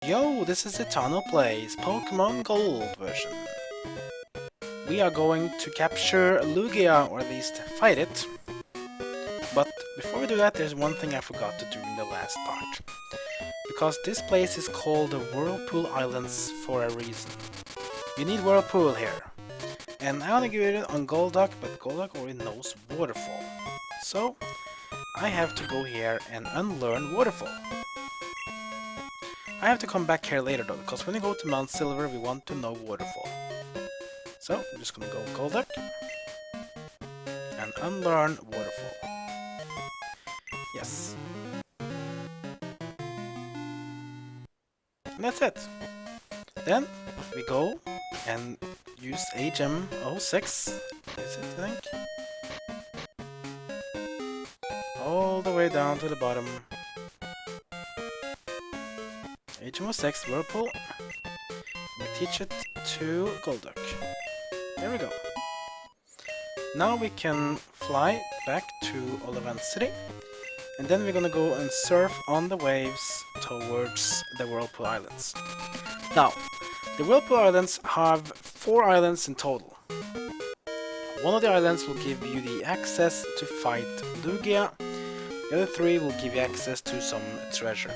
Yo, this is Eternal Plays Pokemon Gold version. We are going to capture Lugia, or at least fight it. But before we do that, there's one thing I forgot to do in the last part. Because this place is called the Whirlpool Islands for a reason. You need Whirlpool here. And I want to give it on Golduck, but Golduck already knows Waterfall. So, I have to go here and unlearn Waterfall. I have to come back here later though, because when we go to Mount Silver we want to know Waterfall. So, I'm just gonna go Golduck and unlearn Waterfall. Yes. And that's it. Then, we go and use HM06, is it, I think? All the way down to the bottom. HM06 Whirlpool. We teach it to Golduck. There we go. Now we can fly back to Typhlosion City, and then we're gonna go and surf on the waves towards the Whirlpool Islands. Now, the Whirlpool Islands have 4 islands in total. One of the islands will give you the access to fight Lugia. The other 3 will give you access to some treasure.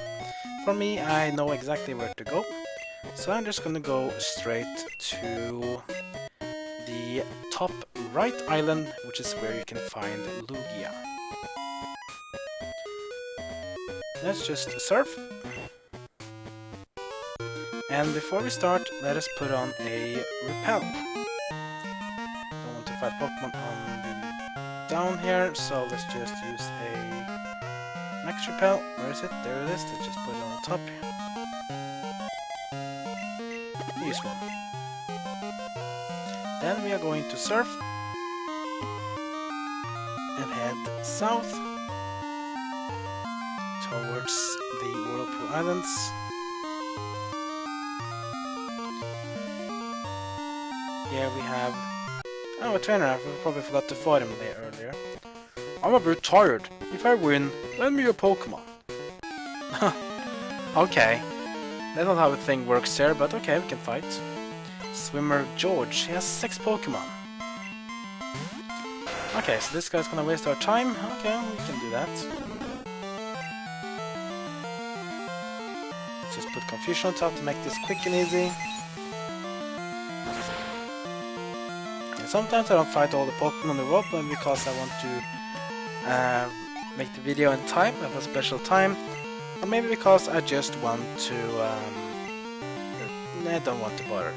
For me, I know exactly where to go, so I'm just gonna go straight to the top right island, which is where you can find Lugia. Let's just surf. And before we start, let us put on a repel. Don't want to fight Pokemon on the down here, so let's just use a Max Repel. Where is it? There it is. Let's just put it on the top. Use one. Then we are going to surf and head south towards the Whirlpool Islands. Here we have a trainer. I probably forgot to fight him there earlier. I'm a bit tired. If I win, lend me a Pokemon. Okay. That's not how the thing works here, but okay, we can fight. Swimmer George, he has 6 Pokemon. Okay, so this guy's gonna waste our time. Okay, we can do that. Let's just put Confusion on top to make this quick and easy. And sometimes I don't fight all the Pokemon on the rope, because I want to make the video in time, have a special time, or maybe because I just want to, I don't want to bother.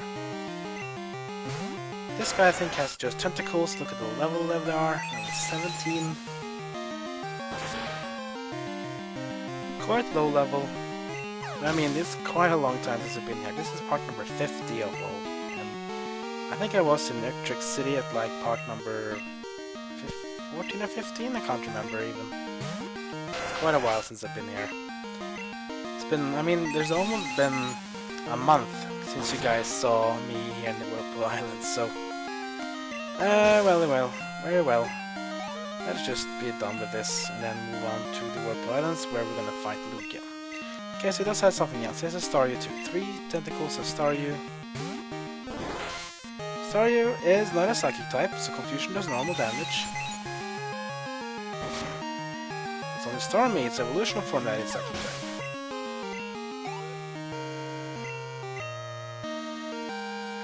This guy I think has just tentacles. Look at the level they are, level 17. Quite low level. I mean, it's quite a long time since I've been here. This is part number 50 of all, and I think I was in Pewter City at like part number 14 or 15, I can't remember even. It's quite a while since I've been here. It's been, I mean, there's almost been a month since you guys saw me here in the Whirlpool Islands, so... well, very well. Let's just be done with this and then move on to the Whirlpool Islands where we're gonna fight Lugia. Okay, so he does have something else. He has a Staryu too. 3 tentacles of Staryu. Staryu is not a psychic type, so Confusion does normal damage. It's only Stormy, its evolutional form that is psychic type.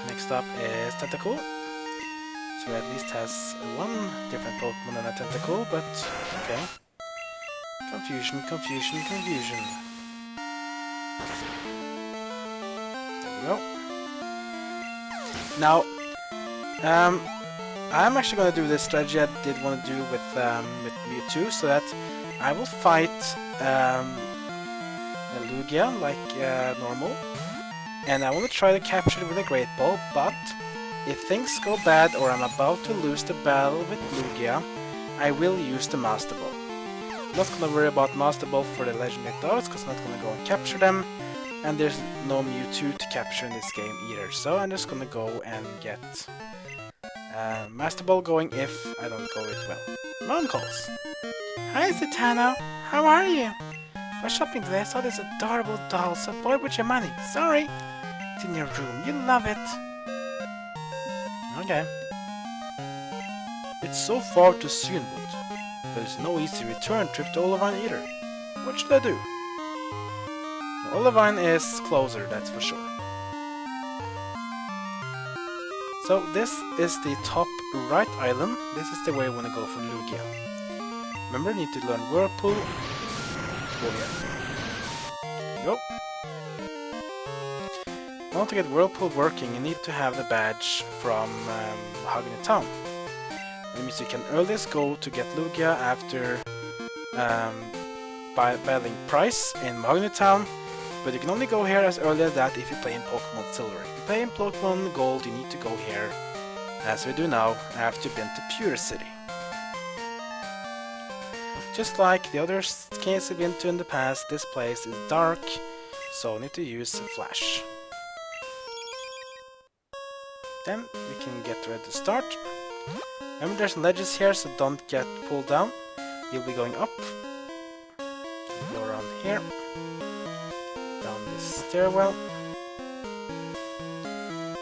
Next up is Tentacool. So it at least has 1 different Pokemon than a Tentacool, but okay. Confusion. There we go. Now, I'm actually going to do this strategy I did want to do with Mewtwo, so that I will fight Lugia like normal, and I want to try to capture it with a Great Ball, but if things go bad or I'm about to lose the battle with Lugia, I will use the Master Ball. I'm not going to worry about Master Ball for the Legendary Dogs, because I'm not going to go and capture them, and there's no Mewtwo to capture in this game either, so I'm just going to go and get Master Ball going if I don't go it well. Mom calls. Hi Zatanna, how are you? was shopping today. I saw this adorable doll, so boy with your money. Sorry. It's in your room. You love it. Okay. It's so far to Sunwood. There's no easy return trip to Olivine either. What should I do? Olivine is closer, that's for sure. So this is the top right island. This is the way we want to go for Lugia. Remember, you need to learn Whirlpool. Go here. Go. Now to get Whirlpool working, you need to have the badge from Mahogany Town. That means you can earliest go to get Lugia after battling Price in Mahogany Town, but you can only go here as early as that if you play in Pokemon Silver. If you play in Pokemon Gold, you need to go here, as we do now, after you've been to Pewter City. Just like the other caves we've been to in the past, this place is dark, so I need to use a flash. Then we can get ready to start. Remember, there's ledges here, so don't get pulled down. You'll be going up. Go around here. Down this stairwell.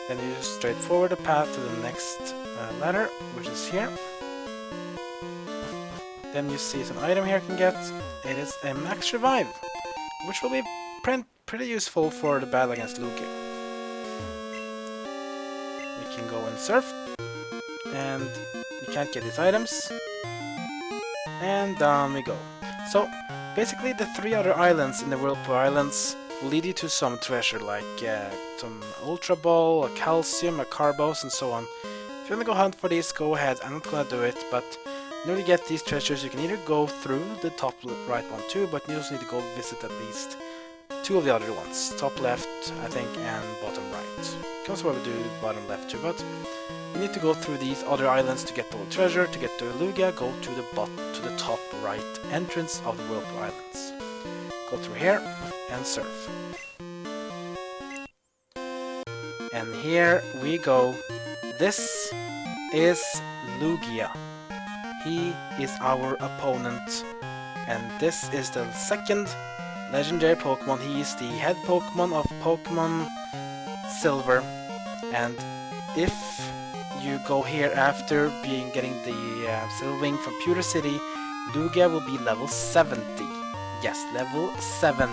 Then you just straight forward the path to the next ladder, which is here. Then you see some item here you can get. It is a max revive, which will be pretty useful for the battle against Lugia. We can go and surf, and you can't get these items. And down we go. So basically the 3 other islands in the Whirlpool Islands will lead you to some treasure, like some Ultra Ball, a Calcium, a Carbos, and so on. If you want to go hunt for these, go ahead. I'm not gonna do it, but in order to get these treasures, you can either go through the top right one too, but you also need to go visit at least 2 of the other ones. Top left, I think, and bottom right. You can also probably do bottom left too, but you need to go through these other islands to get the treasure. To get to Lugia, go to the top right entrance of the Whirlpool Islands. Go through here and surf. And here we go. This is Lugia. He is our opponent, and this is the second legendary Pokemon. He is the head Pokemon of Pokemon Silver, and if you go here after getting the Silver Wing from Pewter City, Lugia will be level 70. Yes, level 70.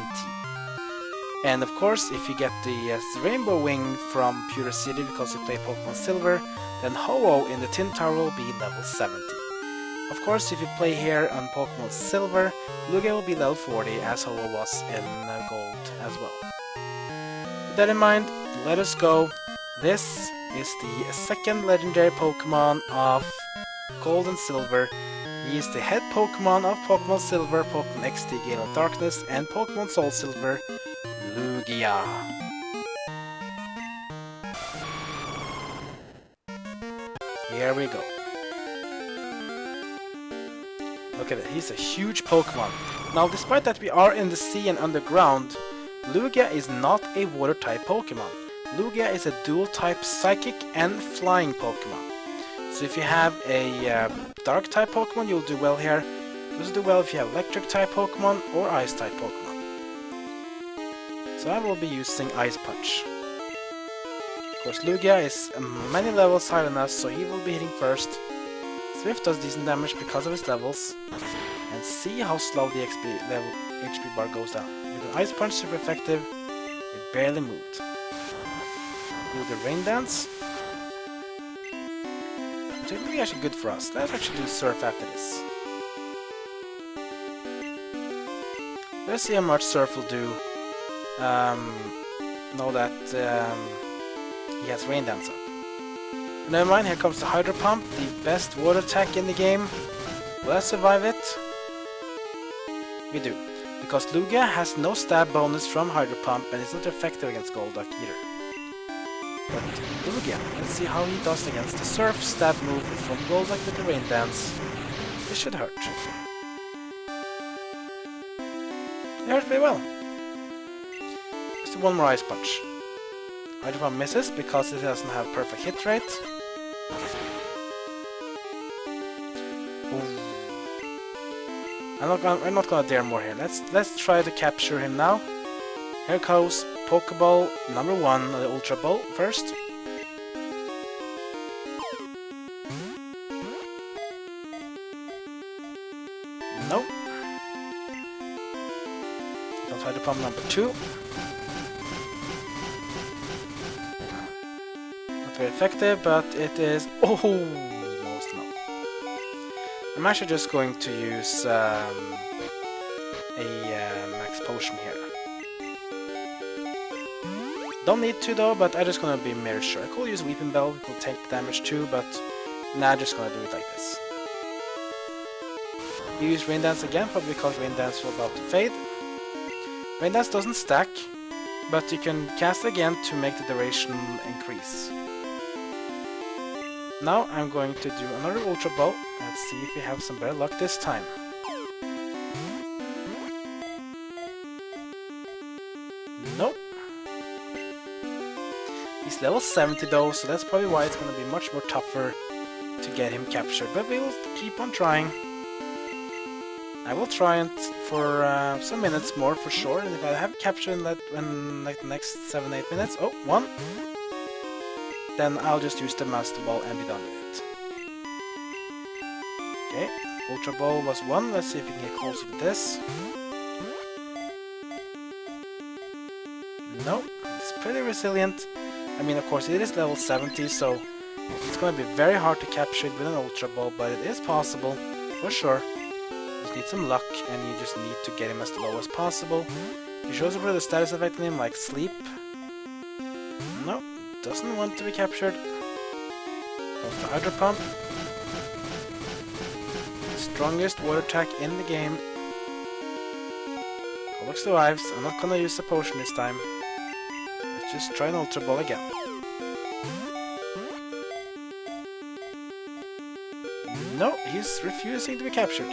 And of course, if you get the Rainbow Wing from Pewter City because you play Pokemon Silver, then Ho-Oh in the Tin Tower will be level 70. Of course, if you play here on Pokemon Silver, Lugia will be level 40, as Ho-Oh was in Gold as well. With that in mind, let us go. This is the second legendary Pokemon of Gold and Silver. He is the head Pokemon of Pokemon Silver, Pokemon XD Gale of Darkness, and Pokemon Soul Silver, Lugia. Here we go. Look at it, he's a huge Pokemon. Now, despite that we are in the sea and underground, Lugia is not a water-type Pokemon. Lugia is a dual-type Psychic and Flying Pokemon. So if you have a Dark-type Pokemon, you'll do well here. You'll also do well if you have Electric-type Pokemon or Ice-type Pokemon. So I will be using Ice Punch. Of course, Lugia is many levels higher than us, so he will be hitting first. Swift does decent damage because of his levels. And see how slow the HP bar goes down. With an Ice Punch super effective, it barely moved. Do the Rain Dance. Which is really actually good for us. Let's actually do Surf after this. Let's see how much Surf will do. Know that he has Rain Dance up. Never mind, here comes the Hydro Pump, the best water attack in the game. Will I survive it? We do, because Lugia has no stab bonus from Hydro Pump and is not effective against Golduck either. But Lugia, let's see how he does against the Surf stab move from Golduck with the Rain Dance. This should hurt. It hurt very well. Just one more Ice Punch. Hydro Pump misses because it doesn't have perfect hit rate. I'm not gonna dare more here. Let's try to capture him now. Here goes Pokeball number 1, the Ultra Ball first. Nope. Don't try to pump number 2. Not very effective, but it is. Oh, almost no. I'm actually just going to use a max potion here. Don't need to though, but I'm just gonna be very sure. I could use Weeping Bell, it could take damage too, but nah, I'm just gonna do it like this. You use Rain Dance again, probably because Rain Dance will about to fade. Rain Dance doesn't stack, but you can cast again to make the duration increase. Now I'm going to do another Ultra Ball. Let's see if we have some better luck this time. Nope. He's level 70 though, so that's probably why it's going to be much more tougher to get him captured. But we'll keep on trying. I will try it for some minutes more for sure, and if I have captured that in like the next 7-8 minutes, oh, 1, then I'll just use the Master Ball and be done with it. Okay, Ultra Ball was 1, let's see if we can get closer to this. No, it's pretty resilient. I mean, of course, it is level 70, so it's going to be very hard to capture it with an Ultra Ball, but it is possible, for sure. You just need some luck, and you just need to get him as low as possible. You should also put the status effect on him, like Sleep. No, doesn't want to be captured. Goes to Hydro Pump. Strongest water attack in the game. Golduck survives. I'm not gonna use the potion this time. Let's just try an Ultra Ball again. No, he's refusing to be captured.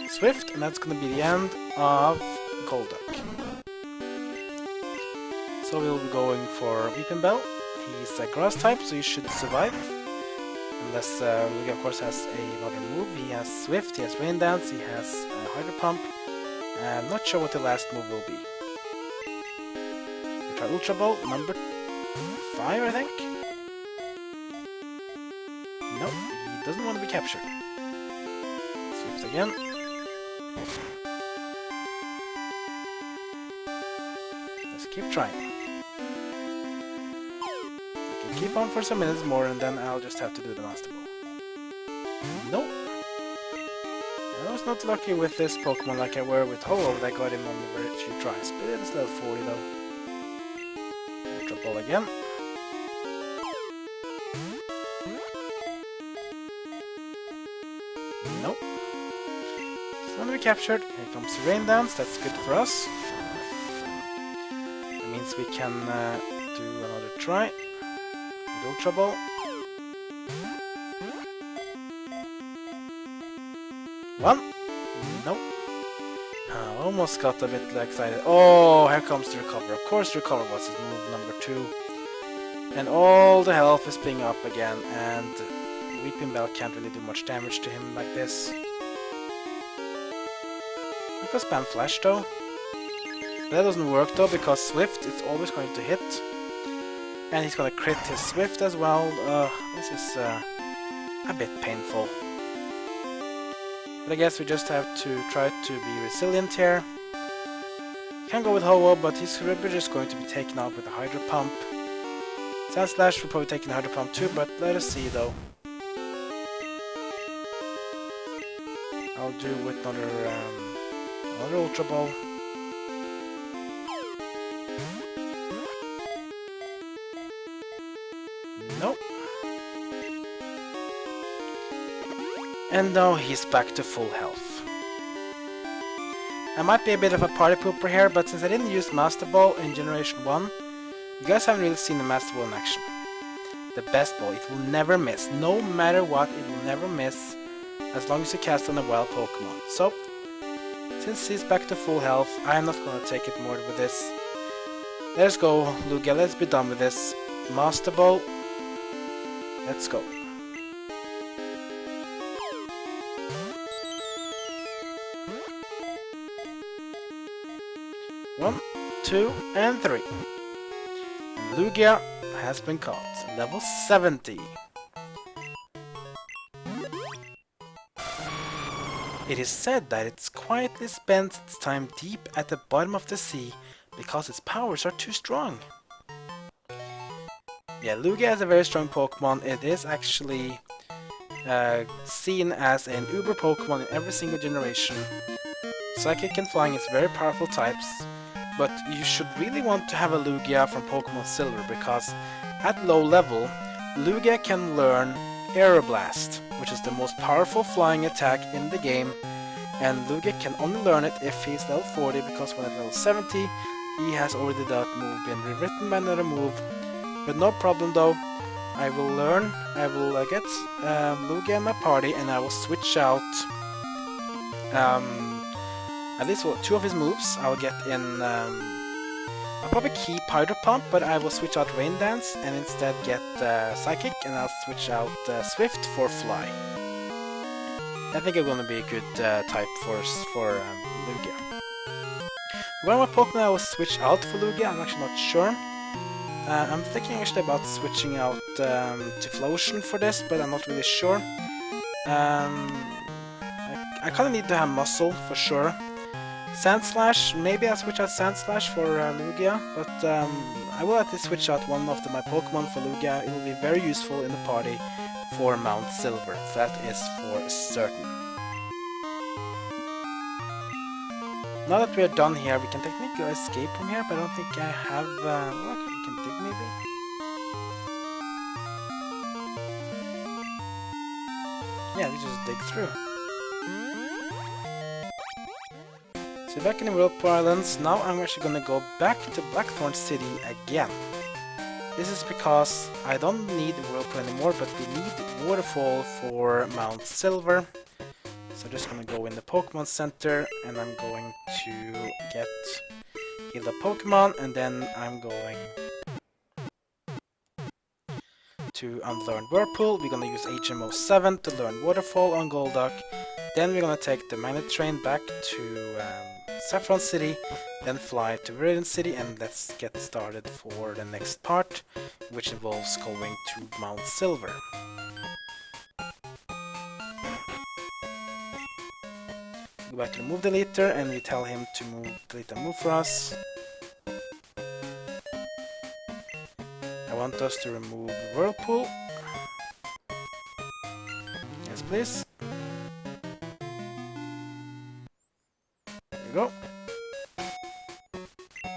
Swift, and that's gonna be the end of Golduck. So we'll be going for Weeping Bell. He's a grass type, so he should survive. Unless Lugia, of course, has another move. He has Swift, he has Rain Dance, he has Hydro Pump. I'm not sure what the last move will be. We'll try Ultra Ball, number 5, I think. No, he doesn't want to be captured. Swift again. Let's keep trying. Keep on for some minutes more, and then I'll just have to do the Master Ball. Nope. I was not lucky with this Pokemon like I were with Ho-Oh. I got him on the very few tries, but it's level 40 though. Ultra Ball again. Nope. Just want to be captured. Here comes the Rain Dance. That's good for us. That means we can do another try. Ultra Ball. One. Nope. Almost got a bit excited. Oh, here comes the Recover. Of course, Recover was his move number 2. And all the health is being up again, and Weeping Bell can't really do much damage to him like this. I could spam Flash though. That doesn't work though, because Swift is always going to hit. And he's gonna crit his Swift as well. This is a bit painful. But I guess we just have to try to be resilient here. Can go with Ho-Oh, but he's just going to be taken out with a Hydro Pump. Sandslash will probably take the Hydro Pump too, but let us see though. I'll do with another Ultra Ball. Nope. And now he's back to full health. I might be a bit of a party pooper here, but since I didn't use Master Ball in Generation 1, you guys haven't really seen the Master Ball in action. The best ball, it will never miss. No matter what, it will never miss, as long as you cast on a wild Pokemon. So, since he's back to full health, I'm not gonna take it more with this. Let's go, Lugia, let's be done with this. Master Ball. Let's go. 2, and 3. Lugia has been caught. Level 70. It is said that it's quietly spent its time deep at the bottom of the sea because its powers are too strong. Yeah, Lugia is a very strong Pokemon. It is actually seen as an uber Pokemon in every single generation. Psychic and Flying is very powerful types, but you should really want to have a Lugia from Pokemon Silver because at low level, Lugia can learn Aeroblast, which is the most powerful flying attack in the game, and Lugia can only learn it if he's level 40 because when at level 70, he has already that move been rewritten by another move. But no problem though, I will get Lugia in my party and I will switch out at least 2 of his moves. I will get in, I'll probably keep Powder Pump, but I will switch out Rain Dance and instead get Psychic, and I'll switch out Swift for Fly. I think it's gonna be a good type for Lugia. One more Pokemon I will switch out for Lugia, I'm actually not sure. I'm thinking actually about switching out Typhlosion for this, but I'm not really sure. I kinda need to have Muscle for sure. Sandslash, maybe I'll switch out Sandslash for Lugia, but I will at least switch out one of my Pokemon for Lugia. It will be very useful in the party for Mount Silver, that is for certain. Now that we are done here, we can technically escape from here, but I don't think I have... okay, we can dig maybe? Yeah, we just dig through. So back in the Whirlpool Islands, now I'm actually gonna go back to Blackthorn City again. This is because I don't need Whirlpool anymore, but we need Waterfall for Mount Silver. So I'm just gonna go in the Pokemon Center and I'm going to heal the Pokemon, and then I'm going to unlearn Whirlpool. We're gonna use HMO 7 to learn Waterfall on Golduck. Then we're gonna take the Magnet Train back to Saffron City, then fly to Viridian City, and let's get started for the next part, which involves going to Mount Silver. Go back to the Move Deleter and we tell him to delete a move for us. I want us to remove Whirlpool. Yes, please. There we go.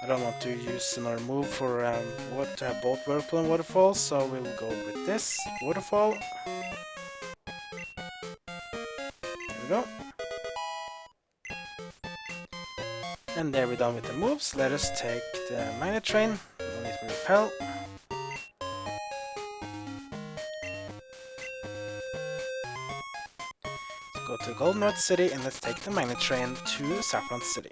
I don't want to use another move for to have both Whirlpool and Waterfall, so we'll go with this Waterfall. There we go. And there we're done with the moves. Let us take the Magnet Train. No need for Repel. Let's go to Goldenrod City and let's take the Magnet Train to Saffron City.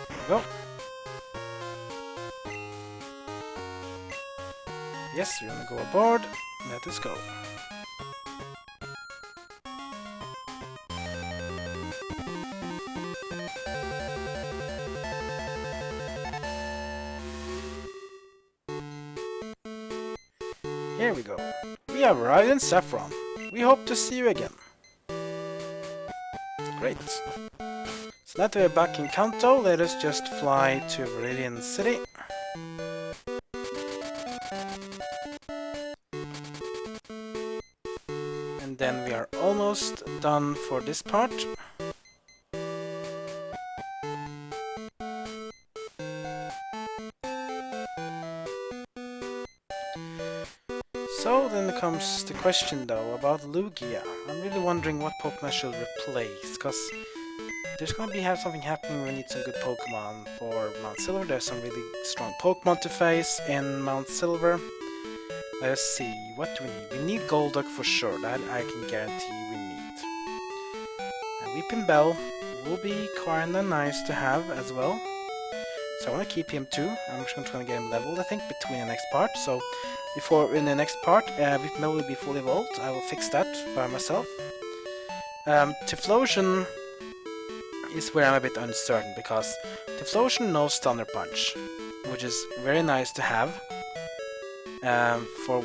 There we go. Yes, we're gonna go aboard. Let us go. Here we go. We have arrived in Saffron. We hope to see you again. Great. So now that we're back in Kanto, let us just fly to Viridian City. And then we are almost done for this part. So then comes the question though about Lugia. I'm really wondering what Pokemon should replace, because there's gonna have something happening. We need some good Pokemon for Mount Silver. There's some really strong Pokemon to face in Mount Silver. Let us see, what do we need? We need Golduck for sure, that I can guarantee we need. And Weeping Bell will be kinda nice to have as well. So I wanna keep him too. I'm just gonna get him leveled, I think, between the next part. So before in the next part, Whipmel will be fully evolved. I will fix that by myself. Typhlosion is where I'm a bit uncertain, because Typhlosion knows Thunder Punch, which is very nice to have for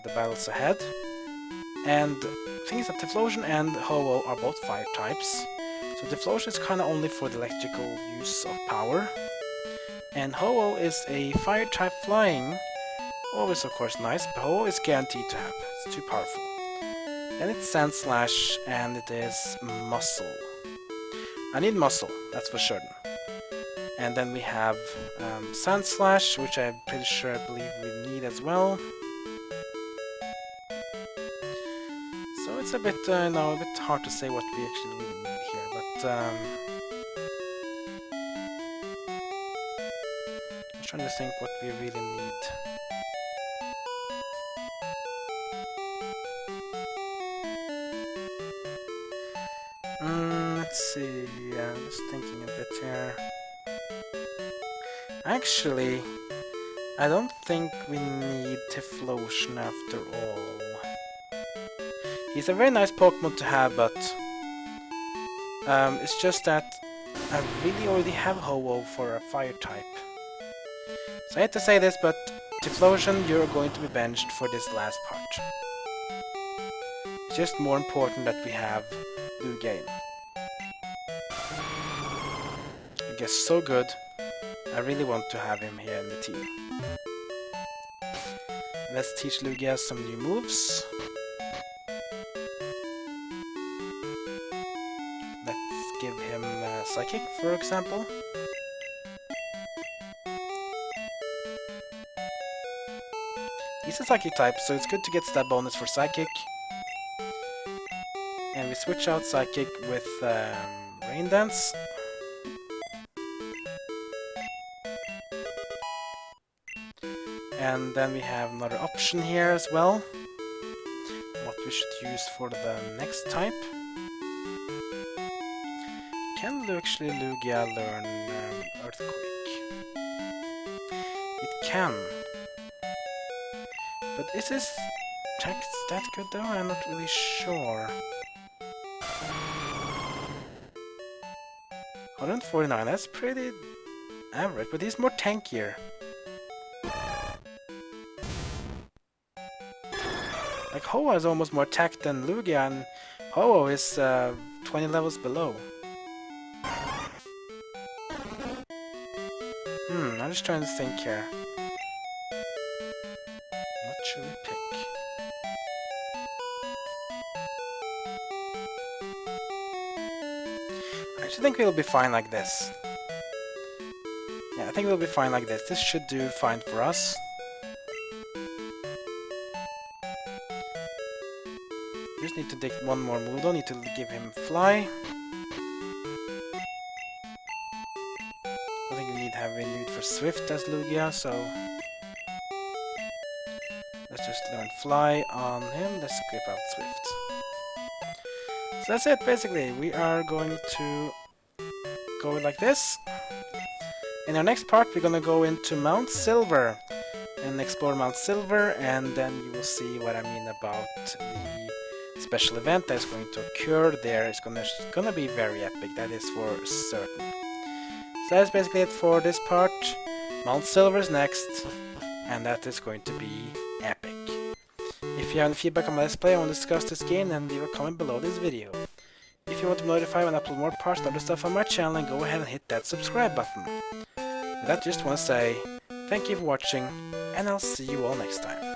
the battles ahead. And the thing is that Typhlosion and Ho-Oh are both fire types, so Typhlosion is kind of only for the electrical use of power, and Ho-Oh is a fire type flying. Always of course nice, but Ho-Oh is guaranteed to have. It's too powerful. Then it's Sand Slash, and it is Muscle. I need Muscle, that's for certain. And then we have Sand Slash, which I'm pretty sure I believe we need as well. So it's a bit, a bit hard to say what we actually really need here, but I'm trying to think what we really need. Let's see, just thinking a bit here. Actually, I don't think we need Typhlosion after all. He's a very nice Pokemon to have, but it's just that I really already have Ho-Oh for a fire type. So I hate to say this, but Typhlosion, you're going to be benched for this last part. It's just more important that we have Lugia in. He gets so good. I really want to have him here in the team. Let's teach Lugia some new moves. Let's give him Psychic, for example. He's a Psychic type, so it's good to get stat bonus for Psychic. And we switch out Psychic with Rain Dance. And then we have another option here as well. What we should use for the next type. Can actually Lugia learn Earthquake? It can. But is this text that good though? I'm not really sure. 149, that's pretty average, but he's more tankier. Like Ho-Oh is almost more attack than Lugia, and Ho-Oh is 20 levels below. I'm just trying to think here. What should we pick? I actually think we'll be fine like this. Yeah, I think we'll be fine like this. This should do fine for us. Just need to take one more move. Don't need to give him Fly. I think we need to have a need for Swift as Lugia, so let's just learn Fly on him. Let's skip out Swift. So that's it, basically. We are going to go like this. In our next part, we're gonna go into Mount Silver and explore Mount Silver, and then you will see what I mean about the special event that is going to occur there. It's gonna be very epic, that is for certain. So that's basically it for this part. Mount Silver is next, and that is going to be epic. If you have any feedback on my Let's Play or want to discuss this game, then leave a comment below this video. If you want to be notified when I upload more parts and other stuff on my channel, then go ahead and hit that subscribe button. With that, I just want to say thank you for watching, and I'll see you all next time.